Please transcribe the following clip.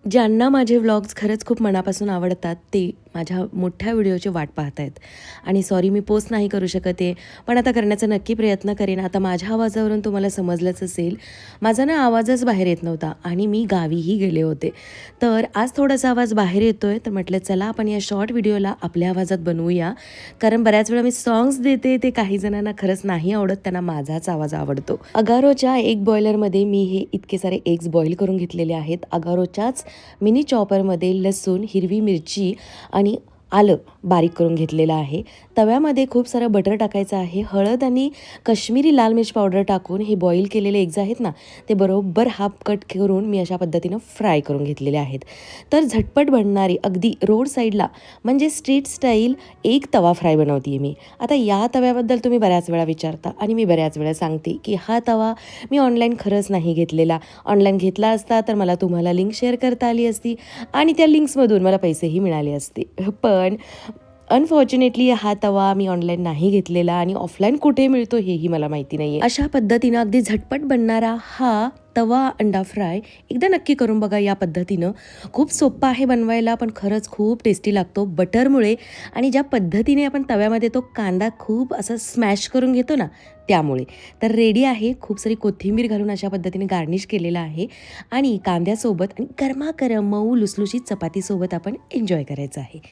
ज्यांना माझे व्लॉग्स खरंच खूप मनापासून आवडतात ते माझ्या मोठ्या व्हिडिओची वाट पाहत आहेत. आणि सॉरी मी पोस्ट नाही करू शकत आहे, पण आता करण्याचा नक्की प्रयत्न करेन. आता माझ्या आवाजावरून तुम्हाला समजलंच असेल, माझा ना आवाजच बाहेर येत नव्हता आणि मी गावीही गेले होते. तर आज थोडासा आवाज बाहेर येतोय, तर म्हटलं चला आपण या शॉर्ट व्हिडिओला आपल्या आवाजात बनवूया. कारण बऱ्याच वेळा मी सॉंग्स देते, ते काही जणांना खरंच नाही आवडत, त्यांना माझाच आवाज आवडतो. अगारोच्या एग बॉयलरमध्ये मी हे इतके सारे एग्स बॉईल करून घेतलेले आहेत. अगारोच्याच मिनी चॉपरमध्ये लसूण, हिरवी मिरची आणि आलं बारीक करून घेतलेलं आहे. तव्यामध्ये खूप सारं बटर टाकायचं आहे. हळद आणि कश्मीरी लाल मिर्च पावडर टाकून हे बॉईल केलेले एग्ज आहेत ना, ते बरोबर हाफ कट करून मी अशा पद्धतीनं फ्राय करून घेतलेले आहेत. तर झटपट बनणारी अगदी रोड साईडला म्हणजे स्ट्रीट स्टाईल एक तवा फ्राय बनवते आहे मी. आता या तव्याबद्दल तुम्ही बऱ्याच वेळा विचारता आणि मी बऱ्याच वेळा सांगते की हा तवा मी ऑनलाईन खरंच नाही घेतलेला. ऑनलाईन घेतला असता तर मला तुम्हाला लिंक शेअर करता आली असती आणि त्या लिंक्समधून मला पैसेही मिळाले असते. पण अनफॉर्च्युनेटली हा तवा मी ऑनलाईन नाही घेतलेला आणि ऑफलाईन कुठे मिळतो हेही मला माहिती नाही आहे. अशा पद्धतीनं अगदी झटपट बनणारा हा तवा अंडा फ्राय एकदा नक्की करून बघा या पद्धतीनं. खूप सोप्पा आहे बनवायला, पण खरंच खूप टेस्टी लागतो बटरमुळे आणि ज्या पद्धतीने आपण तव्यामध्ये तो कांदा खूप असं स्मॅश करून घेतो ना, त्यामुळे. तर रेडी आहे. खूप सारी कोथिंबीर घालून अशा पद्धतीने गार्निश केलेला आहे आणि कांद्यासोबत आणि गरमागरम मऊ लुसलुशीत चपातीसोबत आपण एन्जॉय करायचं आहे.